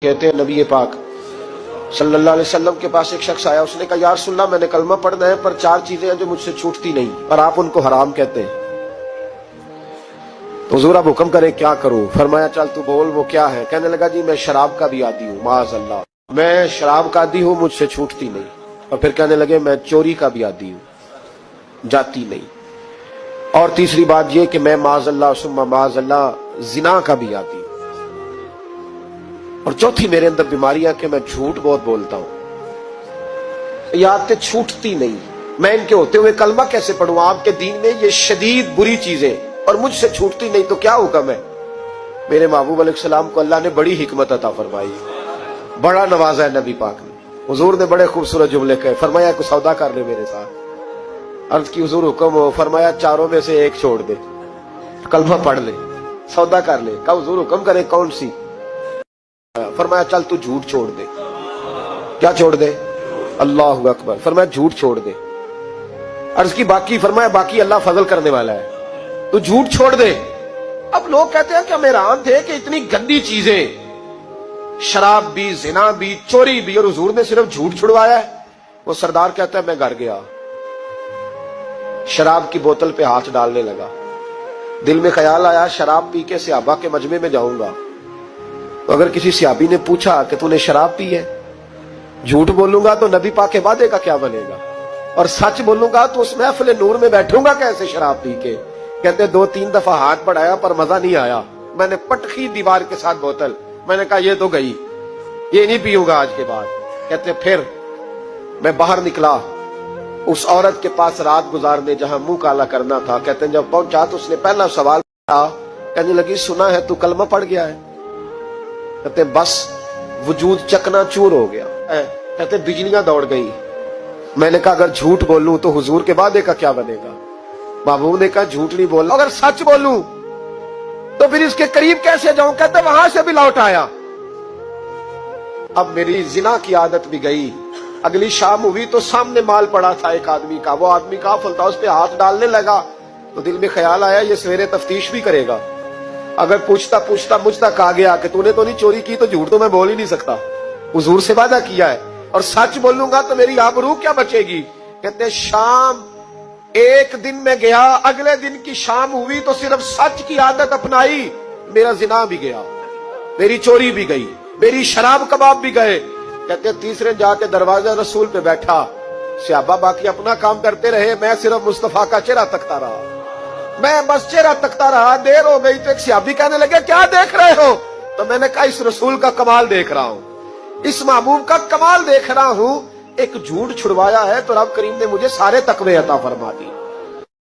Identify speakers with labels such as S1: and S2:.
S1: कहते हैं नबी पाक सल्लल्लाहु अलैहि वसल्लम के पास एक शख्स आया, उसने कहा यार सुनना, मैंने कलमा पढ़ना है पर चार चीजें हैं जो मुझसे छूटती नहीं और आप उनको हराम कहते हैं, तो हुजूर आप हुक्म करें क्या करूं? फरमाया चल तू बोल वो क्या है। कहने लगा जी मैं शराब का भी आदी हूँ, माअज़ल्लाह मैं शराब का आदी हूँ, मुझसे छूटती नहीं। और फिर कहने लगे मैं चोरी का भी आदी हूँ, जाती नहीं। और तीसरी बात ये कि मैं माअज़ल्लाह सुम्मा माअज़ल्लाह जिना का भी आदी हूँ। और चौथी मेरे अंदर बीमारियां कि मैं झूठ बहुत बोलता हूं। ये आदतें छूटती नहीं, मैं इनके होते हुए कलमा कैसे पढ़ूं? आपके दीन में ये शदीद बुरी चीजें और मुझसे छूटती नहीं, तो क्या हुक्म है? मेरे महबूब अलैहिस्सलाम को अल्लाह ने बड़ी हिकमत अता फरमाई, बड़ा नवाजा है नबी पाक ने। हुजूर ने बड़े खूबसूरत जुमले कहे, फरमाया कुछ सौदा कर ले मेरे साथ। अर्ज की हुजूर हुक्म हो, फरमाया चारों में से एक छोड़ दे, कलमा पढ़ ले, सौदा कर ले। कहा हुजूर हुक्म करे कौन सी? फरमाया चल तू झूठ छोड़ दे। क्या छोड़ दे? अल्लाहु अकबर। फरमाया झूठ छोड़ दे। अर्ज की बाकी? फरमाया बाकी अल्लाह फजल करने वाला है, तू झूठ छोड़ दे। अब लोग कहते हैं कि हम हैरान थे कि इतनी गंदी चीजें, शराब भी, जिना भी, चोरी भी, और हुजूर ने सिर्फ झूठ छुड़वाया है। वो सरदार कहता है मैं घर गया, शराब की बोतल पे हाथ डालने लगा, दिल में ख्याल आया शराब पी के सहाबा के मजमे में जाऊंगा, तो अगर किसी सहाबी ने पूछा कि तूने शराब पी है, झूठ बोलूंगा तो नबी पाक के वादे का क्या बनेगा, और सच बोलूंगा तो उस महफिल नूर में बैठूंगा कैसे शराब पी के? कहते दो तीन दफा हाथ बढ़ाया पर मजा नहीं आया, मैंने पटखी दीवार के साथ बोतल, मैंने कहा ये तो गई, ये नहीं पीऊंगा आज के बाद। कहते फिर मैं बाहर निकला उस औरत के पास रात गुजारने जहां मुंह काला करना था। कहते जब पहुंचा तो उसने पहला सवाल था, कहने लगी सुना है तू कलमा पढ़ गया है? कहते बस वजूद चकनाचूर हो गया। कहते बिजलियां दौड़ गई। मैंने कहा अगर झूठ बोलूं तो हुजूर के वादे का क्या बनेगा? महबूब ने कहा झूठ नहीं बोलना, अगर सच बोलूं तो फिर इसके करीब कैसे जाऊं? कहते वहां से भी लौट आया। अब मेरी जिना की आदत भी गई। अगली शाम हुई तो सामने माल पड़ा था एक आदमी का, वो आदमी काफिल था, उस पे हाथ डालने लगा तो दिल में ख्याल आया ये सवेरे तफ्तीश भी करेगा, अगर पूछता पूछता मुझ तक आ गया कि तूने तो नहीं चोरी की, तो झूठ तो मैं बोल ही नहीं सकता, हुजूर से वादा किया है, और सच बोलूंगा तो मेरी आबरू क्या बचेगी? कहते शाम एक दिन में गया, अगले दिन की शाम हुई तो सिर्फ सच की आदत अपनाई, मेरा जिना भी गया, मेरी चोरी भी गई, मेरी शराब कबाब भी गए। कहते तीसरे जाके दरवाजा रसूल पे बैठा, सहाबा बाकी अपना काम करते रहे, मैं सिर्फ मुस्तफा का चेहरा तकता रहा, मैं बस चेहरा तकता रहा। देर हो गई तो एक सहाबी कहने लगे क्या देख रहे हो? तो मैंने कहा इस रसूल का कमाल देख रहा हूं, इस महबूब का कमाल देख रहा हूं। एक झूठ छुड़वाया है तो रब करीम ने मुझे सारे तकवे अता फरमा दी।